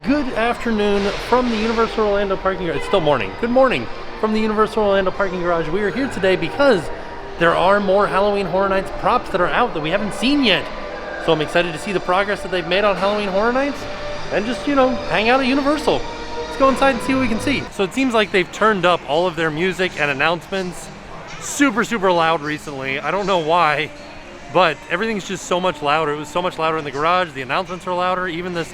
Good afternoon from the Universal Orlando parking garage. It's still morning. Good morning from the Universal Orlando parking garage. We are here today because there are more Halloween Horror Nights props that are out that we haven't seen yet. So I'm excited to see the progress that they've made on Halloween Horror Nights and just, hang out at Universal. Let's go inside and see what we can see. So it seems like they've turned up all of their music and announcements super loud recently. I don't know why, but everything's just so much louder. It was so much louder in the garage. The announcements are louder. Even this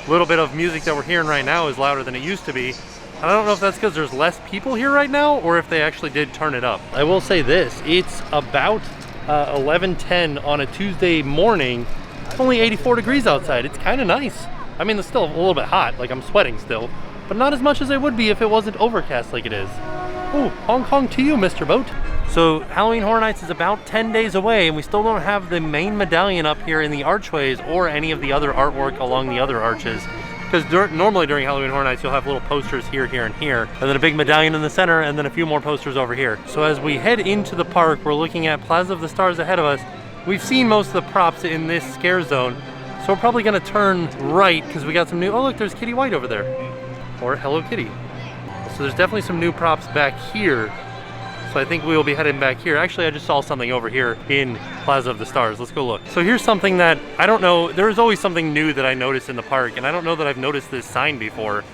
little bit of music that we're hearing right now is louder than it used to be. And I don't know if that's because there's less people here right now or if they actually did turn it up. I will say this, it's about 11:10 on a Tuesday morning. It's only 84 degrees outside. It's kind of nice. I mean, it's still a little bit hot, like I'm sweating still, but not as much as it would be if it wasn't overcast like it is. Ooh, Hong Kong to you, Mr. Boat. So Halloween Horror Nights is about 10 days away and we still don't have the main medallion up here in the archways or any of the other artwork along the other arches. Because normally during Halloween Horror Nights you'll have little posters here, and here, and then a big medallion in the center, and then a few more posters over here. So as we head into the park, we're looking at Plaza of the Stars ahead of us. We've seen most of the props in this scare zone, so we're probably gonna turn right because we got some new, oh look, there's Kitty White over there. Or Hello Kitty. So there's definitely some new props back here. So I think we will be heading back here. Actually, I just saw something over here in Plaza of the Stars. Let's go look. So here's something that, I don't know, there's always something new that I notice in the park, and I don't know that I've noticed this sign before.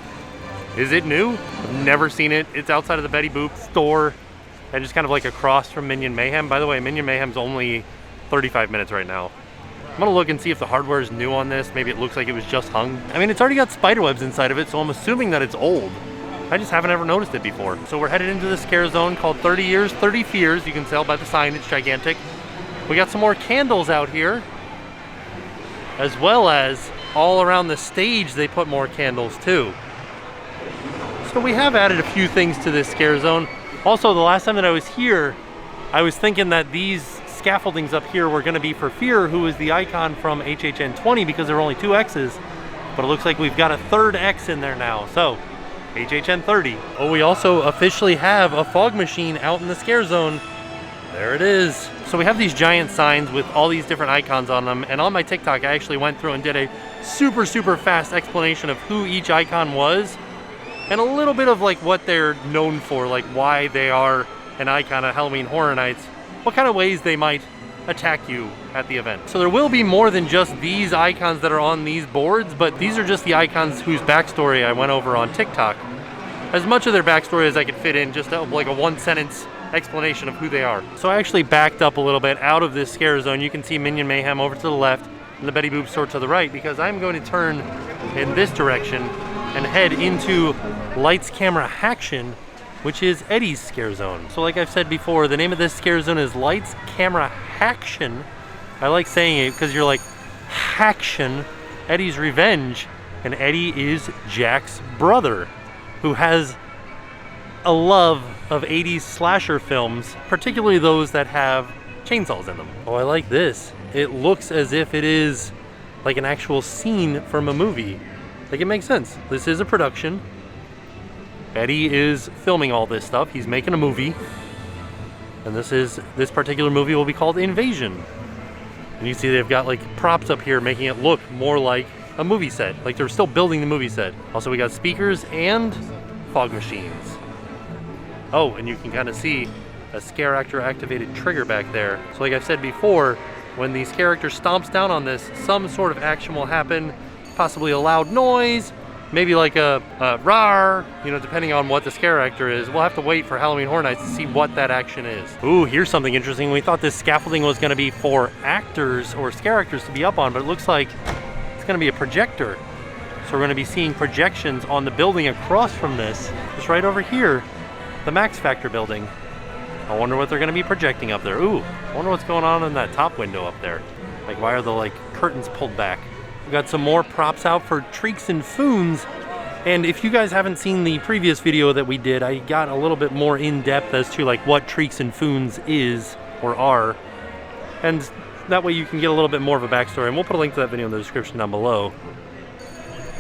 Is it new? I've never seen it. It's outside of the Betty Boop store, and just kind of like across from Minion Mayhem. By the way, Minion Mayhem's only 35 minutes right now. I'm gonna look and see if the hardware is new on this. Maybe it looks like it was just hung. I mean, it's already got spider webs inside of it, so I'm assuming that it's old. I just haven't ever noticed it before. So we're headed into the scare zone called 30 Years, 30 Fears. You can tell by the sign, it's gigantic. We got some more candles out here, as well as all around the stage they put more candles too. So we have added a few things to this scare zone. Also, the last time that I was here, I was thinking that these scaffoldings up here were gonna be for Fear, who is the icon from HHN 20, because there were only 2 X's. But it looks like we've got a 3rd X in there now. So HHN 30. Oh, we also officially have a fog machine out in the scare zone. There it is. So we have these giant signs with all these different icons on them, and on my TikTok I actually went through and did a super fast explanation of who each icon was and a little bit of what they're known for, like why they are an icon at Halloween Horror Nights, what kind of ways they might attack you at the event. So there will be more than just these icons that are on these boards, but these are just the icons whose backstory I went over on TikTok. As much of their backstory as I could fit in, just like a 1-sentence explanation of who they are. So I actually backed up a little bit out of this scare zone. You can see Minion Mayhem over to the left and the Betty Boop store to the right, because I'm going to turn in this direction and head into Lights Camera Haction, which is Eddie's scare zone. So like I've said before, the name of this scare zone is Lights Camera Haction. I like saying it because you're like, Haction, Eddie's Revenge, and Eddie is Jack's brother, who has a love of 80s slasher films, particularly those that have chainsaws in them. Oh, I like this. It looks as if it is like an actual scene from a movie. Like, it makes sense. This is a production. Eddie is filming all this stuff. He's making a movie. And this particular movie will be called Invasion. And you see they've got props up here making it look more like a movie set. Like they're still building the movie set. Also, we got speakers and fog machines. Oh, and you can kind of see a scare actor activated trigger back there. So like I've said before, when the scare actor stomps down on this, some sort of action will happen. Possibly a loud noise, maybe like a rawr, depending on what the scare actor is. We'll have to wait for Halloween Horror Nights to see what that action is. Ooh, here's something interesting. We thought this scaffolding was gonna be for actors or scare actors to be up on, but it looks like it's gonna be a projector. So we're gonna be seeing projections on the building across from this. Just right over here, the Max Factor building. I wonder what they're gonna be projecting up there. Ooh, I wonder what's going on in that top window up there. Like, why are the curtains pulled back? We got some more props out for Treeks and Foons. And if you guys haven't seen the previous video that we did, I got a little bit more in depth as to what Treeks and Foons is or are. And that way you can get a little bit more of a backstory. And we'll put a link to that video in the description down below.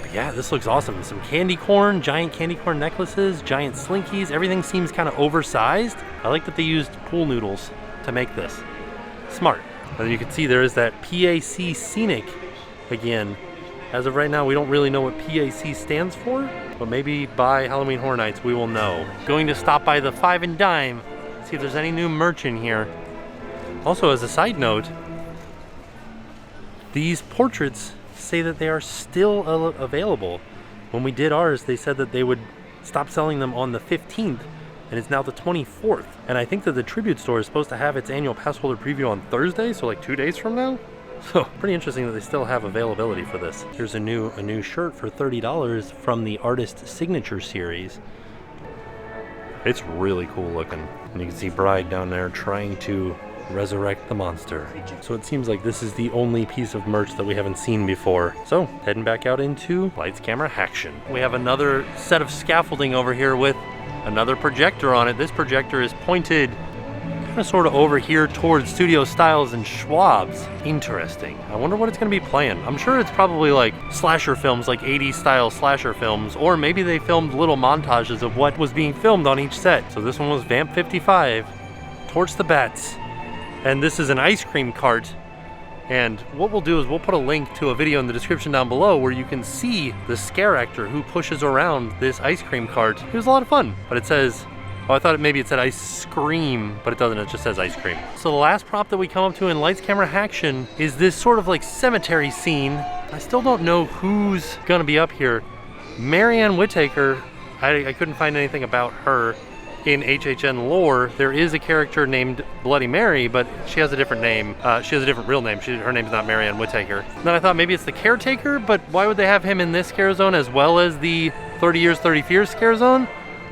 But yeah, this looks awesome. Some candy corn, giant candy corn necklaces, giant slinkies. Everything seems kind of oversized. I like that they used pool noodles to make this. Smart. And you can see there is that PAC Scenic again As of right now, we don't really know what PAC stands for, but maybe by Halloween Horror Nights we will know. Going to stop by the 5 and Dime, see if there's any new merch in here. Also, as a side note, these portraits say that they are still available. When we did ours, they said that they would stop selling them on the 15th, and it's now the 24th. And I think that the Tribute store is supposed to have its annual pass holder preview on Thursday, so like 2 days from now. So pretty interesting that they still have availability for this. Here's a new shirt for $30 from the Artist Signature series. It's really cool looking. And you can see Bride down there trying to resurrect the monster. So it seems like this is the only piece of merch that we haven't seen before. So heading back out into Lights, Camera, Action. We have another set of scaffolding over here with another projector on it. This projector is pointed kind of sort of over here towards Studio Styles and Schwab's. Interesting. I wonder what it's going to be playing. I'm sure it's probably like slasher films, like 80s style slasher films, or maybe they filmed little montages of what was being filmed on each set. So this one was Vamp 55, Torch the Bats, and this is an ice cream cart. And what we'll do is we'll put a link to a video in the description down below where you can see the scare actor who pushes around this ice cream cart. It was a lot of fun, but it says, oh, I thought maybe it said ice cream, but it doesn't, it just says ice cream. So the last prop that we come up to in Lights, Camera, Action is this sort of like cemetery scene. I still don't know who's gonna be up here. Marianne Whittaker, I couldn't find anything about her in HHN lore. There is a character named Bloody Mary, but she has a different name. She has a different real name. Her name's not Marianne Whittaker. Then I thought maybe it's the caretaker, but why would they have him in this scare zone as well as the 30 Years, 30 Fears scare zone?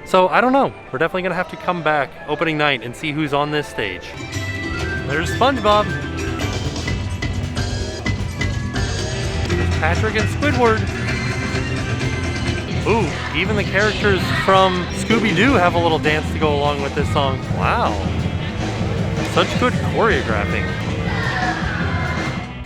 So I don't know. We're definitely gonna have to come back opening night and see who's on this stage. There's SpongeBob. There's Patrick and Squidward. Ooh, even the characters from Scooby-Doo have a little dance to go along with this song. Wow. Such good choreographing.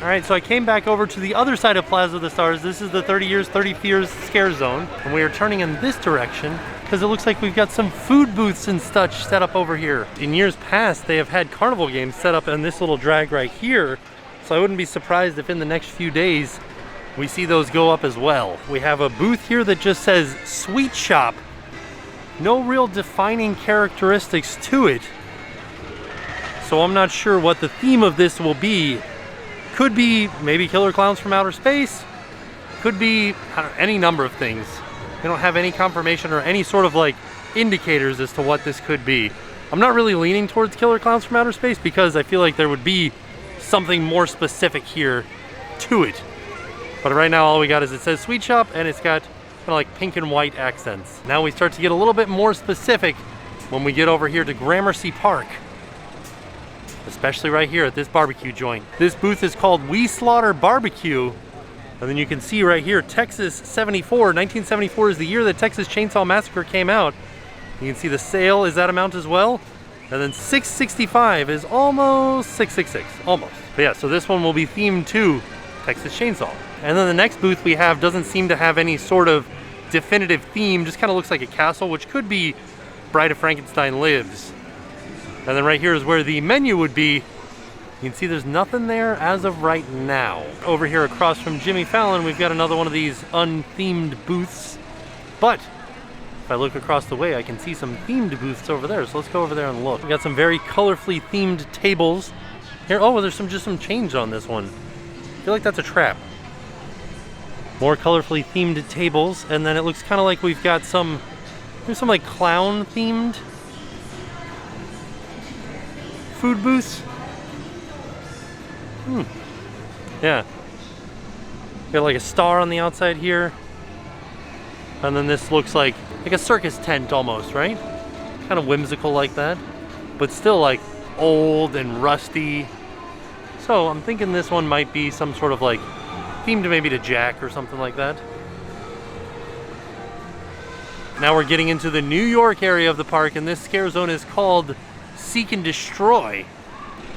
All right, so I came back over to the other side of Plaza of the Stars. This is the 30 Years, 30 Fears scare zone. And we are turning in this direction because it looks like we've got some food booths and such set up over here. In years past, they have had carnival games set up in this little drag right here. So I wouldn't be surprised if in the next few days, we see those go up as well. We have a booth here that just says Sweet Shop. No real defining characteristics to it. So I'm not sure what the theme of this will be. Could be maybe Killer Clowns from Outer Space. Could be any number of things. We don't have any confirmation or any sort of like indicators as to what this could be. I'm not really leaning towards Killer Clowns from Outer Space because I feel like there would be something more specific here to it. But right now all we got is it says Sweet Shop and it's got kind of like pink and white accents. Now we start to get a little bit more specific when we get over here to Gramercy Park. Especially right here at this barbecue joint. This booth is called We Slaughter Barbecue. And then you can see right here, Texas 74. 1974 is the year that Texas Chainsaw Massacre came out. You can see the sale is that amount as well. And then 665 is almost 666, almost. But yeah, so this one will be themed to Texas Chainsaw. And then the next booth we have doesn't seem to have any sort of definitive theme, just kind of looks like a castle, which could be Bride of Frankenstein Lives. And then right here is where the menu would be. You can see there's nothing there as of right now. Over here across from Jimmy Fallon, we've got another one of these unthemed booths. But if I look across the way, I can see some themed booths over there. So let's go over there and look. We got some very colorfully themed tables here. Oh, there's just some change on this one. I feel like that's a trap. More colorfully themed tables, and then it looks kind of like we've got there's some like clown themed food booths. Yeah. Got like a star on the outside here. And then this looks like a circus tent almost, right? Kind of whimsical like that. But still like old and rusty. So I'm thinking this one might be some sort of like themed maybe to Jack or something like that. Now we're getting into the New York area of the park, and this scare zone is called Seek and Destroy.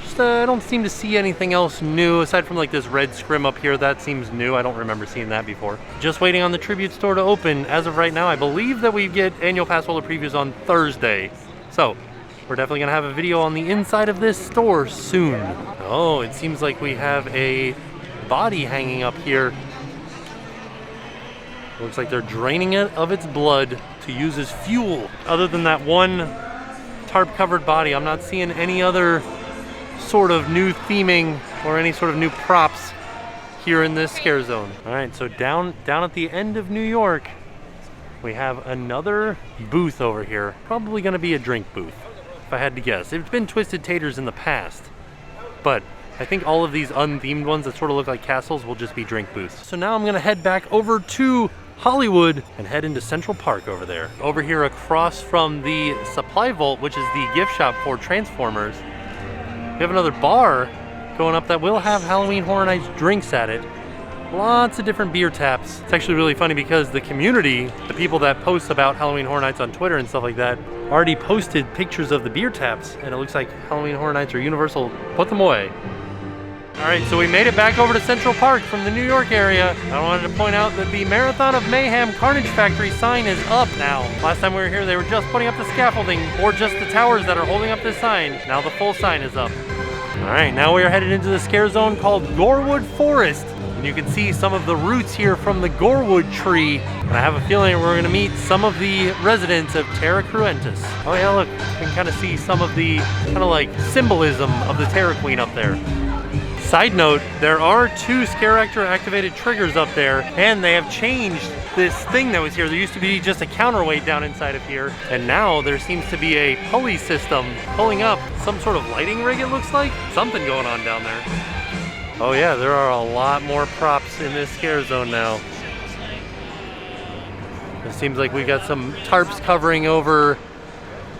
Just I don't seem to see anything else new aside from like this red scrim up here. That seems new. I don't remember seeing that before. Just waiting on the Tribute store to open. As of right now, I believe that we get annual pass holder previews on Thursday. So we're definitely gonna have a video on the inside of this store soon. Oh, it seems like we have a body hanging up here. Looks like they're draining it of its blood to use as fuel. Other than that one tarp-covered body, I'm not seeing any other sort of new theming or any sort of new props here in this scare zone. All right, so down at the end of New York, we have another booth over here. Probably gonna be a drink booth, if I had to guess. It's been Twisted Taters in the past, but I think all of these unthemed ones that sort of look like castles will just be drink booths. So now I'm gonna head back over to Hollywood and head into Central Park over there. Over here across from the Supply Vault, which is the gift shop for Transformers, we have another bar going up that will have Halloween Horror Nights drinks at it. Lots of different beer taps. It's actually really funny because the community, the people that post about Halloween Horror Nights on Twitter and stuff like that, already posted pictures of the beer taps, and it looks like Halloween Horror Nights or Universal put them away. All right, so we made it back over to Central Park from the New York area. I wanted to point out that the Marathon of Mayhem Carnage Factory sign is up now. Last time we were here, they were just putting up the scaffolding or just the towers that are holding up this sign. Now the full sign is up. All right, now we are headed into the scare zone called Gorewood Forest. And you can see some of the roots here from the Gorewood tree. And I have a feeling we're gonna meet some of the residents of Terra Cruentus. Oh yeah, look, you can kind of see some of the kind of like symbolism of the Terra Queen up there. Side note, there are 2 scare actor activated triggers up there, and they have changed this thing that was here. There used to be just a counterweight down inside of here, and now there seems to be a pulley system pulling up some sort of lighting rig, it looks like. Something going on down there. Oh yeah, there are a lot more props in this scare zone now. It seems like we got some tarps covering over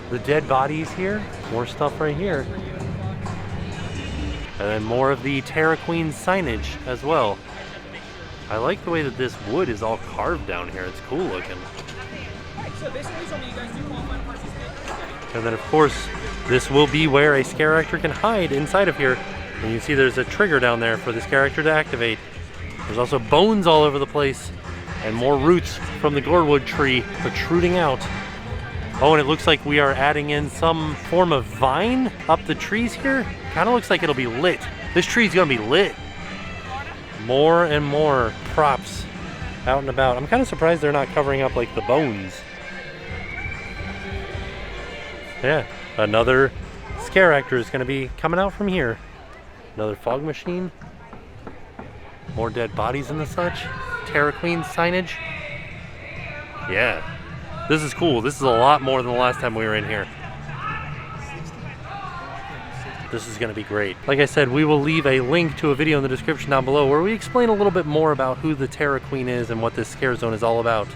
the dead bodies here. More stuff right here. And then more of the Terra Queen signage as well. I like the way that this wood is all carved down here. It's cool looking. And then of course, this will be where a scare actor can hide inside of here. And you see there's a trigger down there for the scare actor to activate. There's also bones all over the place and more roots from the Gorewood tree protruding out. Oh, and it looks like we are adding in some form of vine up the trees here. Kind of looks like it'll be lit. This tree's gonna be lit. More and more props out and about. I'm kind of surprised they're not covering up like the bones. Yeah, another scare actor is gonna be coming out from here. Another fog machine. More dead bodies and the such. Terra Queen signage. Yeah. This is cool. This is a lot more than the last time we were in here. This is going to be great. Like I said, we will leave a link to a video in the description down below where we explain a little bit more about who the Terra Queen is and what this scare zone is all about.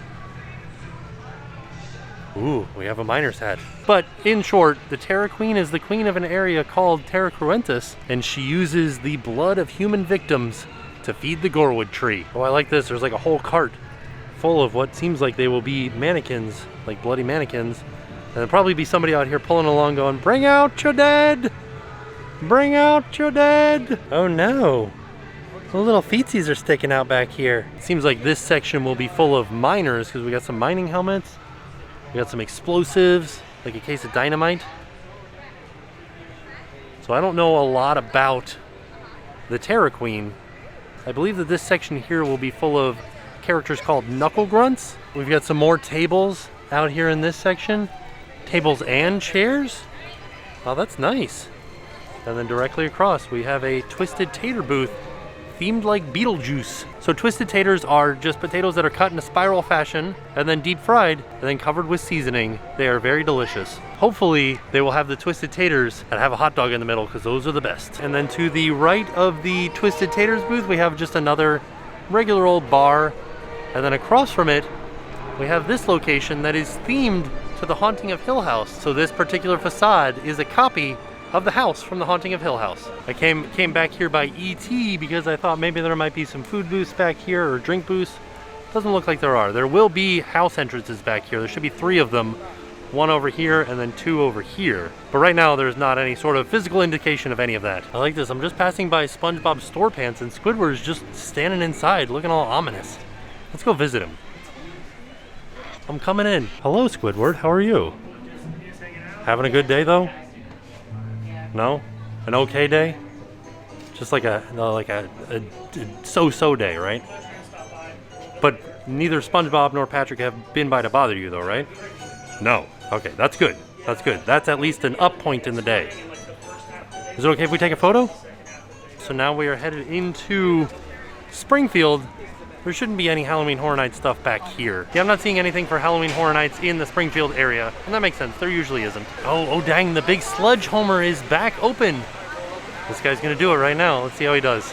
Ooh, we have a miner's hat. But in short, the Terra Queen is the queen of an area called Terra Cruentus, and she uses the blood of human victims to feed the Gorewood tree. Oh, I like this. There's like a whole cart full of what seems like they will be mannequins, like bloody mannequins. And there'll probably be somebody out here pulling along going, "Bring out your dead! Bring out your dead!" Oh no. The little feetsies are sticking out back here. It seems like this section will be full of miners because we got some mining helmets. We got some explosives, like a case of dynamite. So I don't know a lot about the Terra Queen. I believe that this section here will be full of characters called knuckle grunts. We've got some more tables out here in this section. Tables and chairs. Oh, that's nice. And then directly across we have a Twisted Tater booth themed like Beetlejuice. So Twisted Taters are just potatoes that are cut in a spiral fashion and then deep fried and then covered with seasoning. They are very delicious. Hopefully they will have the Twisted Taters that have a hot dog in the middle because those are the best. And then to the right of the Twisted Taters booth we have just another regular old bar. And then across from it, we have this location that is themed to the Haunting of Hill House. So this particular facade is a copy of the house from the Haunting of Hill House. I came back here by ET because I thought maybe there might be some food booths back here or drink booths. Doesn't look like there are. There will be house entrances back here. There should be 3 of them. 1 over here and then 2 over here. But right now there's not any sort of physical indication of any of that. I like this. I'm just passing by SpongeBob Store Pants and Squidward's just standing inside looking all ominous. Let's go visit him. I'm coming in. Hello, Squidward. How are you? Having a good day, though? No? An okay day? Just like a so-so day, right? But Neither SpongeBob nor Patrick have been by to bother you though, right? No. Okay, that's good. That's good. That's at least an up point in the day. Is it okay if we take a photo? So now we are headed into Springfield. There shouldn't be any Halloween Horror Nights stuff back here. Yeah, I'm not seeing anything for Halloween Horror Nights in the Springfield area, and that makes sense. There usually isn't. Oh dang, the big Sludge Homer is back open. This guy's gonna do it right now. Let's see how he does.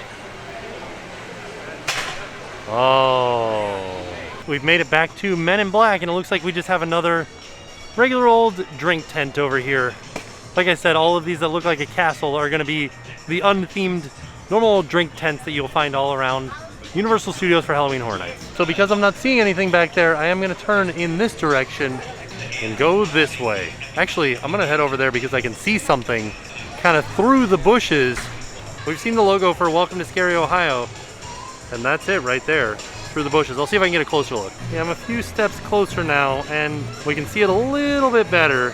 Oh. We've made it back to Men in Black, and it looks like we just have another regular old drink tent over here. Like I said, all of these that look like a castle are gonna be the unthemed normal drink tents that you'll find all around Universal Studios for Halloween Horror Nights. So because I'm not seeing anything back there, I am gonna turn in this direction and go this way. Actually, I'm gonna head over there because I can see something kind of through the bushes. We've seen the logo for Welcome to Scary Ohio, and that's it right there, through the bushes. I'll see if I can get a closer look. Yeah, I'm a few steps closer now, and we can see it a little bit better.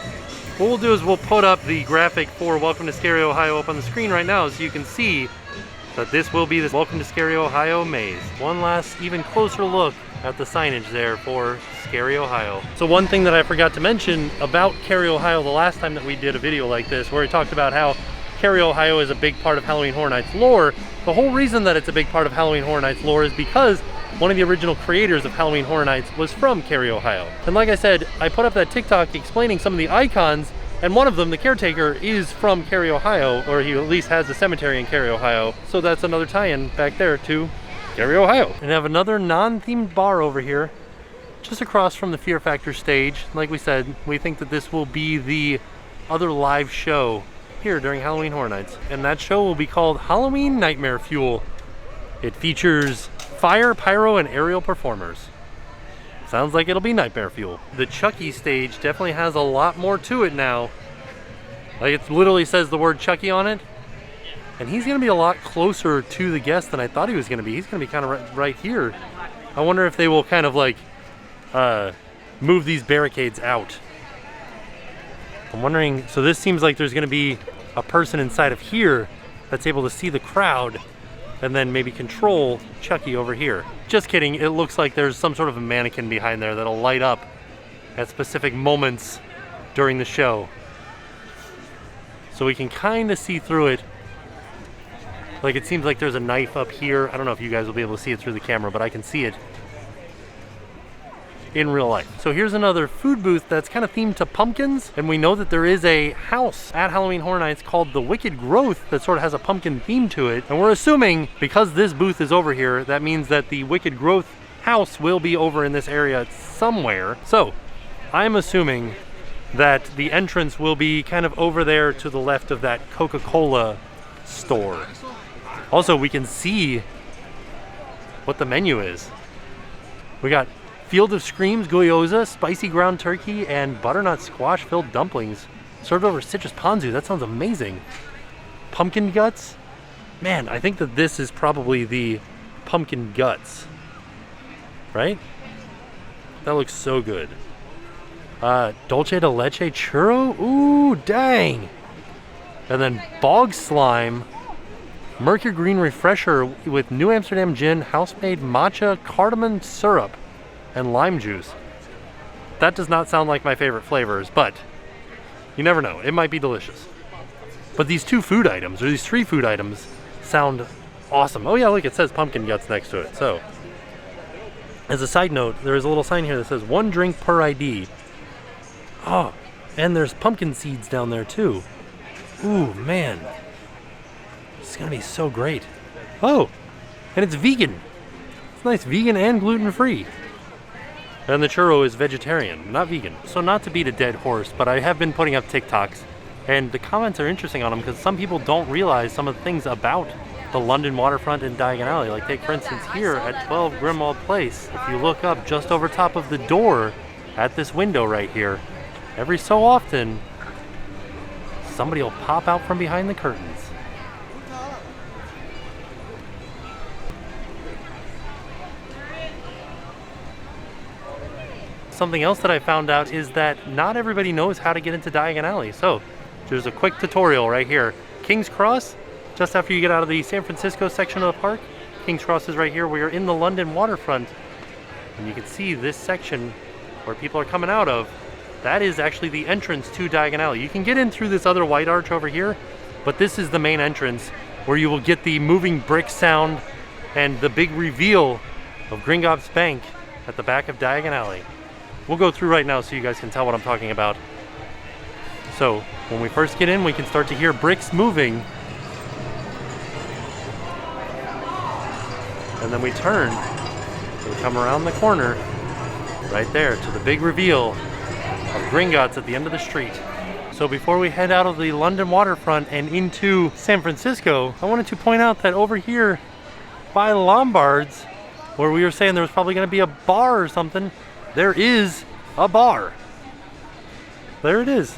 What we'll do is we'll put up the graphic for Welcome to Scary Ohio up on the screen right now so you can see that this will be the Welcome to Scary Ohio maze. One last, even closer look at the signage there for Scary Ohio. So one thing that I forgot to mention about Cary, Ohio the last time that we did a video like this, where we talked about how Cary, Ohio is a big part of Halloween Horror Nights lore. The whole reason that it's a big part of Halloween Horror Nights lore is because one of the original creators of Halloween Horror Nights was from Cary, Ohio. And like I said, I put up that TikTok explaining some of the icons, and one of them, the caretaker, is from Cary, Ohio, or he at least has a cemetery in Cary, Ohio. So that's another tie-in back there to Cary, Ohio. And I have another non-themed bar over here, just across from the Fear Factor stage. Like we said, we think that this will be the other live show here during Halloween Horror Nights. And that show will be called Halloween Nightmare Fuel. It features fire, pyro, and aerial performers. Sounds like it'll be Nightmare Fuel. The Chucky stage definitely has a lot more to it now. Like, it literally says the word Chucky on it. And he's gonna be a lot closer to the guest than I thought he was gonna be. He's gonna be kind of right here. I wonder if they will kind of like move these barricades out. I'm wondering, so this seems like there's gonna be a person inside of here that's able to see the crowd and then maybe control Chucky over here. Just kidding, it looks like there's some sort of a mannequin behind there that'll light up at specific moments during the show. So we can kind of see through it. Like, it seems like there's a knife up here. I don't know if you guys will be able to see it through the camera, but I can see it in real life. So here's another food booth that's kind of themed to pumpkins, and we know that there is a house at Halloween Horror Nights called The Wicked Growth that sort of has a pumpkin theme to it, and we're assuming because this booth is over here, that means that the Wicked Growth house will be over in this area somewhere. So I'm assuming that the entrance will be kind of over there to the left of that Coca-Cola store. Also, we can see what the menu is. We got Field of Screams gyoza, spicy ground turkey, and butternut squash filled dumplings served over citrus ponzu. That sounds amazing. Pumpkin guts? Man, I think that this is probably the pumpkin guts, right? That looks so good. Dulce de leche churro? Ooh, dang. And then bog slime, Mercury Green Refresher with New Amsterdam gin, house-made matcha, cardamom syrup, and lime juice. That does not sound like my favorite flavors, but you never know. It might be delicious. But these two food items, or these three food items, sound awesome. Oh yeah, look, it says pumpkin guts next to it. So, as a side note, there is a little sign here that says 1 drink per ID. Oh, and there's pumpkin seeds down there too. Ooh, man. This is gonna be so great. Oh, and it's vegan. It's nice, vegan and gluten-free. And the churro is vegetarian, not vegan. So not to beat a dead horse, but I have been putting up TikToks, and the comments are interesting on them because some people don't realize some of the things about the London waterfront and Diagon Alley. Like, take for instance here at 12 Grimwald Place. If you look up just over top of the door at this window right here, every so often somebody will pop out from behind the curtains. Something else that I found out is that not everybody knows how to get into Diagon Alley. So there's a quick tutorial right here. King's Cross, just after you get out of the San Francisco section of the park. King's Cross is right here. We are in the London waterfront. And you can see this section where people are coming out of, that is actually the entrance to Diagon Alley. You can get in through this other white arch over here, but this is the main entrance where you will get the moving brick sound and the big reveal of Gringotts Bank at the back of Diagon Alley. We'll go through right now so you guys can tell what I'm talking about. So when we first get in, we can start to hear bricks moving. And then we turn, we come around the corner, right there to the big reveal of Gringotts at the end of the street. So before we head out of the London waterfront and into San Francisco, I wanted to point out that over here by Lombard's, where we were saying there was probably going to be a bar or something, there is a bar. There it is.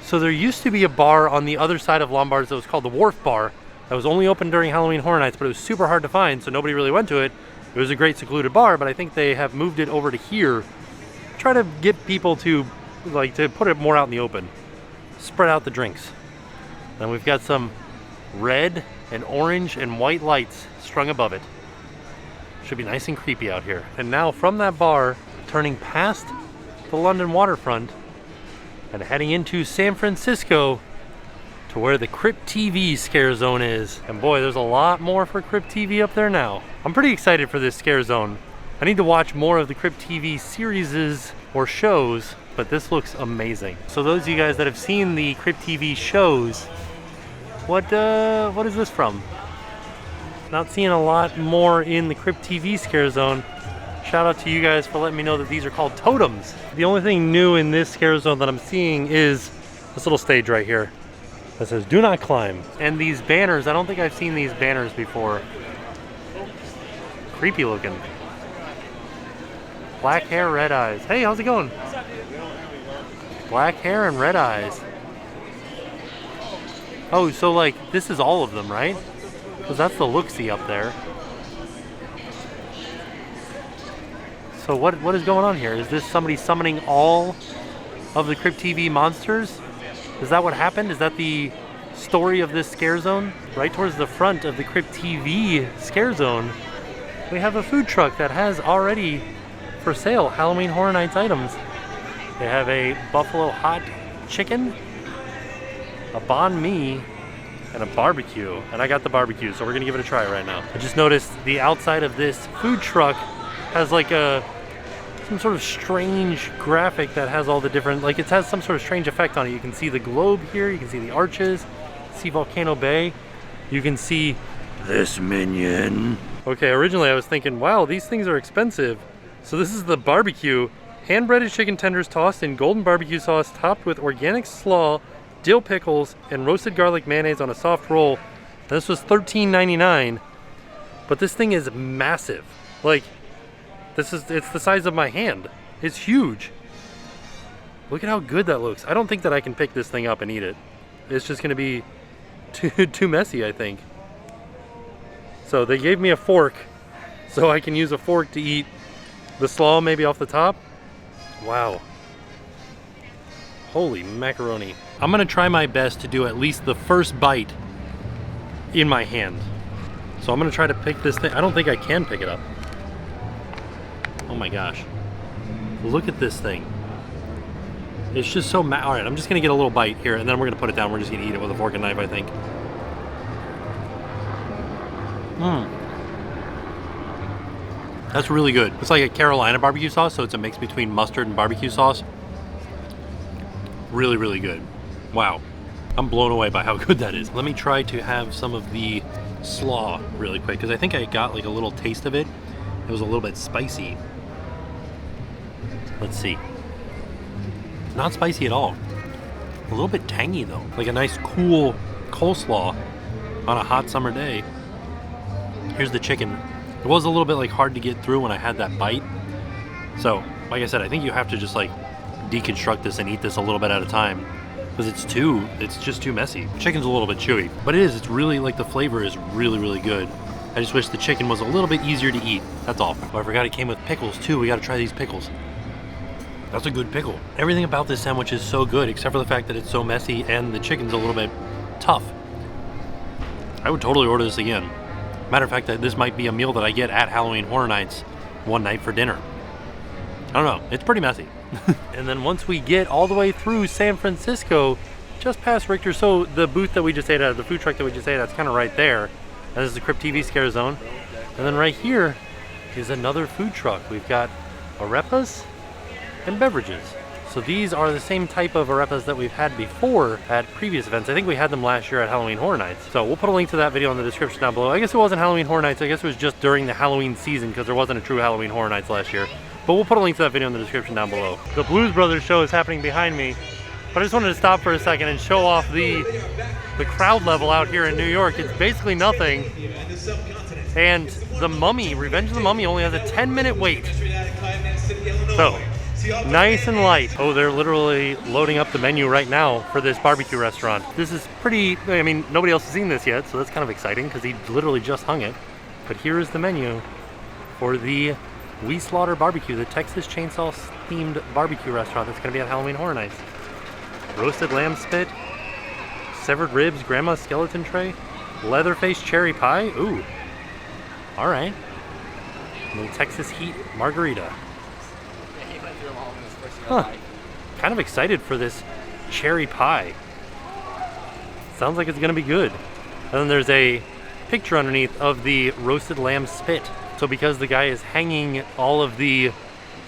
So there used to be a bar on the other side of Lombard's that was called the Wharf Bar. That was only open during Halloween Horror Nights, but it was super hard to find, so nobody really went to it. It was a great secluded bar, but I think they have moved it over to here. Try to get people to put it more out in the open. Spread out the drinks. Then we've got some red and orange and white lights strung above it. Should be nice and creepy out here. And now from that bar, turning past the London waterfront and heading into San Francisco to where the Crypt TV scare zone is. And boy, there's a lot more for Crypt TV up there now. I'm pretty excited for this scare zone. I need to watch more of the Crypt TV series or shows, but this looks amazing. So those of you guys that have seen the Crypt TV shows, what is this from? Not seeing a lot more in the Crypt TV scare zone. Shout out to you guys for letting me know that these are called totems. The only thing new in this scare zone that I'm seeing is this little stage right here that says "Do not climb." And these banners, I don't think I've seen these banners before. Creepy looking. Black hair, red eyes. Hey, how's it going? Black hair and red eyes. Oh, so like this is all of them, right? Because that's the look-see up there. So what is going on here? Is this somebody summoning all of the Crypt TV monsters? Is that what happened? Is that the story of this scare zone? Right towards the front of the Crypt TV scare zone, we have a food truck that has already for sale Halloween Horror Nights items. They have a buffalo hot chicken, a banh mi, and a barbecue. And I got the barbecue, so we're gonna give it a try right now. I just noticed the outside of this food truck has like some sort of strange graphic that has all the different, like it has some sort of strange effect on it. You can see the globe here, you can see the arches, see Volcano Bay, you can see this minion. Okay, originally I was thinking, wow, these things are expensive. So this is the barbecue, hand-breaded chicken tenders tossed in golden barbecue sauce, topped with organic slaw, dill pickles, and roasted garlic mayonnaise on a soft roll. This was $13.99, but this thing is massive. Like, it's the size of my hand. It's huge. Look at how good that looks. I don't think that I can pick this thing up and eat it. It's just gonna be too messy, I think. So they gave me a fork, so I can use a fork to eat the slaw maybe off the top. Wow. Holy macaroni. I'm gonna try my best to do at least the first bite in my hand. So I'm gonna try to pick this thing. I don't think I can pick it up. Oh my gosh. Look at this thing. It's just so all right, I'm just gonna get a little bite here and then we're gonna put it down. We're just gonna eat it with a fork and knife, I think. That's really good. It's like a Carolina barbecue sauce, so it's a mix between mustard and barbecue sauce. Really, really good. Wow. I'm blown away by how good that is. Let me try to have some of the slaw really quick, because I think I got like a little taste of it. It was a little bit spicy. Let's see. Not spicy at all. A little bit tangy though. Like a nice cool coleslaw on a hot summer day. Here's the chicken. It was a little bit like hard to get through when I had that bite. So, like I said, I think you have to just like deconstruct this and eat this a little bit at a time, because it's just too messy. Chicken's a little bit chewy, but it's really like the flavor is really, really good. I just wish the chicken was a little bit easier to eat. That's all. Oh, I forgot it came with pickles too. We got to try these pickles. That's a good pickle. Everything about this sandwich is so good, except for the fact that it's so messy and the chicken's a little bit tough. I would totally order this again. Matter of fact, this might be a meal that I get at Halloween Horror Nights one night for dinner. I don't know, it's pretty messy. And then once we get all the way through San Francisco, just past Richter, so the booth that we just ate at, the food truck that we just ate at, it's kind of right there. That is the Crypt TV Scare Zone. And then right here is another food truck. We've got arepas and beverages. So these are the same type of arepas that we've had before at previous events. I think we had them last year at Halloween Horror Nights. So we'll put a link to that video in the description down below. I guess it wasn't Halloween Horror Nights. I guess it was just during the Halloween season because there wasn't a true Halloween Horror Nights last year. But we'll put a link to that video in the description down below. The Blues Brothers show is happening behind me. But I just wanted to stop for a second and show off the crowd level out here in New York. It's basically nothing. And the Mummy, Revenge of the Mummy, only has a 10-minute wait. So, nice and light. Oh, they're literally loading up the menu right now for this barbecue restaurant. This is pretty, I mean, nobody else has seen this yet, so that's kind of exciting because he literally just hung it. But here is the menu for the We Slaughter Barbecue, the Texas Chainsaw themed barbecue restaurant that's going to be at Halloween Horror Nights. Roasted lamb spit, severed ribs, grandma's skeleton tray, Leatherface cherry pie. Ooh, all right. And then Texas heat margarita. Huh. Kind of excited for this cherry pie. Sounds like it's gonna be good. And then there's a picture underneath of the roasted lamb spit. So because the guy is hanging all of the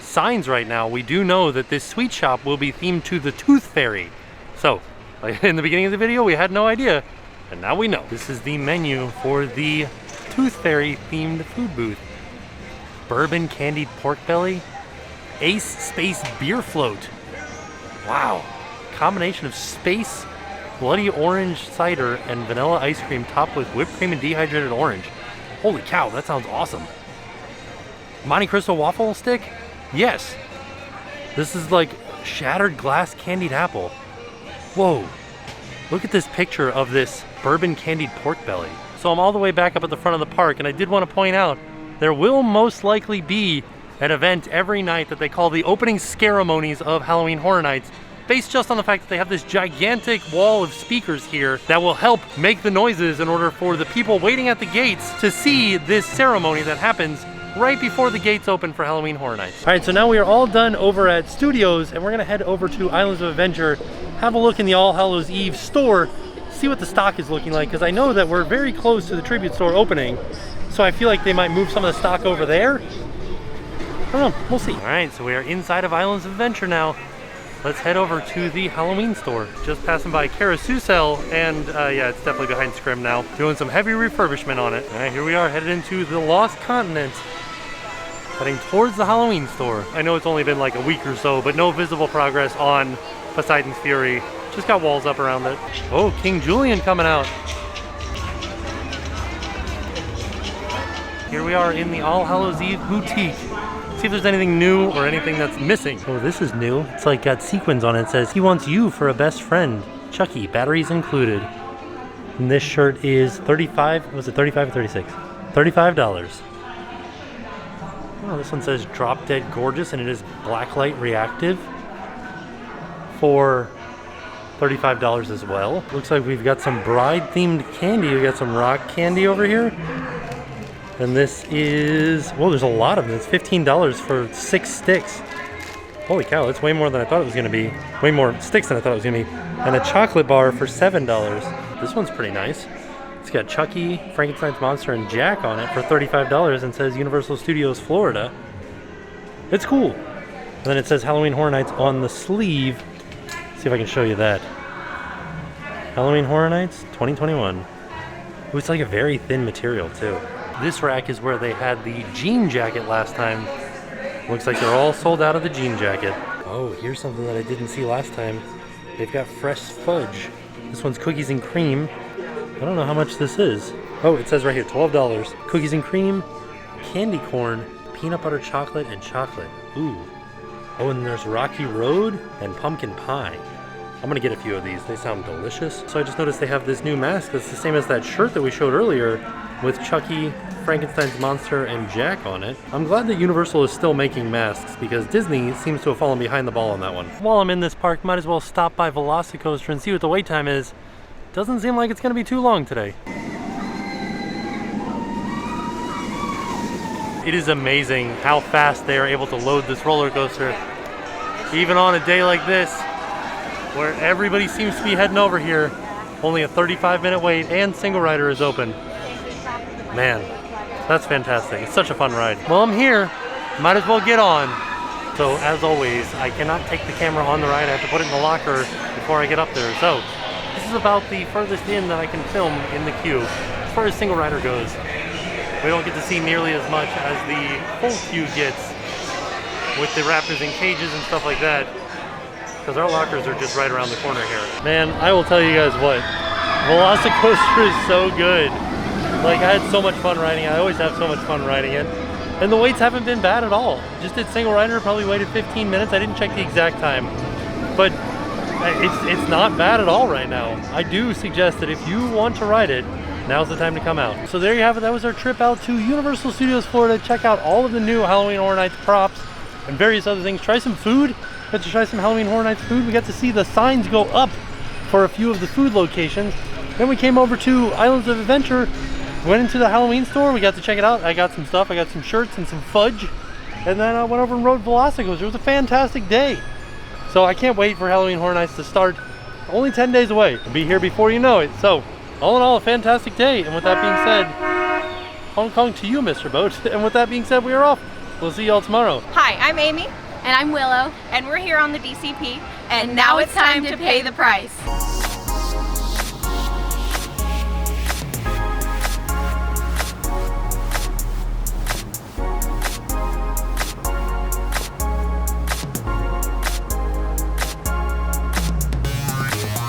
signs right now, we do know that this sweet shop will be themed to the Tooth Fairy. So, like in the beginning of the video, we had no idea, and now we know. This is the menu for the Tooth Fairy themed food booth. Bourbon candied pork belly, Ace Space beer float. Wow, combination of space, bloody orange cider, and vanilla ice cream topped with whipped cream and dehydrated orange. Holy cow, that sounds awesome. Monte Cristo waffle stick? Yes. This is like shattered glass candied apple. Whoa, look at this picture of this bourbon candied pork belly. So I'm all the way back up at the front of the park, and I did want to point out there will most likely be an event every night that they call the opening ceremonies of Halloween Horror Nights, based just on the fact that they have this gigantic wall of speakers here that will help make the noises in order for the people waiting at the gates to see this ceremony that happens right before the gates open for Halloween Horror Nights. All right, so now we are all done over at Studios, and we're gonna head over to Islands of Adventure, have a look in the All Hallows Eve store, see what the stock is looking like, because I know that we're very close to the Tribute store opening, so I feel like they might move some of the stock over there. I don't know, we'll see. All right, so we are inside of Islands of Adventure now. Let's head over to the Halloween store. Just passing by Carousel, and yeah, it's definitely behind Scrim now, doing some heavy refurbishment on it. All right, here we are, headed into the Lost Continent, heading towards the Halloween store. I know it's only been like a week or so, but no visible progress on Poseidon's Fury. Just got walls up around it. Oh, King Julian coming out. Here we are in the All Hallows Eve boutique. See if there's anything new or anything that's missing. Oh, this is new. It's like got sequins on it. It says, he wants you for a best friend. Chucky, batteries included. And this shirt is 35, was it 35 or 36? $35. Oh, this one says Drop Dead Gorgeous, and it is blacklight reactive for $35 as well. Looks like we've got some bride themed candy. We got some rock candy over here. And this is, well, there's a lot of them. It's $15 for 6 sticks. Holy cow, that's way more than I thought it was gonna be. Way more sticks than I thought it was gonna be. And a chocolate bar for $7. This one's pretty nice. It's got Chucky, Frankenstein's Monster, and Jack on it for $35 and says Universal Studios Florida. It's cool. And then it says Halloween Horror Nights on the sleeve. Let's see if I can show you that. Halloween Horror Nights 2021. Ooh, it's like a very thin material too. This rack is where they had the jean jacket last time. Looks like they're all sold out of the jean jacket. Oh, here's something that I didn't see last time. They've got fresh fudge. This one's cookies and cream. I don't know how much this is. Oh, it says right here, $12. Cookies and cream, candy corn, peanut butter chocolate, and chocolate. Ooh. Oh, and there's Rocky Road and pumpkin pie. I'm gonna get a few of these. They sound delicious. So I just noticed they have this new mask that's the same as that shirt that we showed earlier with Chucky, Frankenstein's Monster, and Jack on it. I'm glad that Universal is still making masks because Disney seems to have fallen behind the ball on that one. While I'm in this park, might as well stop by Velocicoaster and see what the wait time is. Doesn't seem like it's gonna be too long today. It is amazing how fast they are able to load this roller coaster. Even on a day like this, where everybody seems to be heading over here, only a 35-minute wait and single rider is open. Man, that's fantastic. It's such a fun ride. Well, I'm here, might as well get on. So as always, I cannot take the camera on the ride. I have to put it in the locker before I get up there. So this is about the furthest in that I can film in the queue. As far as single rider goes, we don't get to see nearly as much as the full queue gets with the raptors in cages and stuff like that, because our lockers are just right around the corner here. Man, I will tell you guys what, Velocicoaster is so good. Like, I had so much fun riding it. I always have so much fun riding it. And the waits haven't been bad at all. Just did single rider, probably waited 15 minutes. I didn't check the exact time, but it's not bad at all right now. I do suggest that if you want to ride it, now's the time to come out. So there you have it. That was our trip out to Universal Studios Florida. Check out all of the new Halloween Horror Nights props and various other things. Try some food. Got to try some Halloween Horror Nights food. We got to see the signs go up for a few of the food locations. Then we came over to Islands of Adventure, went into the Halloween store. We got to check it out. I got some stuff. I got some shirts and some fudge. And then I went over and rode Velocicoaster. It was a fantastic day. So I can't wait for Halloween Horror Nights to start. Only 10 days away. We'll be here before you know it. So all in all, a fantastic day. And with that being said, Hong Kong to you, Mr. Boat. And with that being said, we are off. We'll see y'all tomorrow. Hi, I'm Amy. And I'm Willow. And we're here on the DCP. And now it's time to pay the price.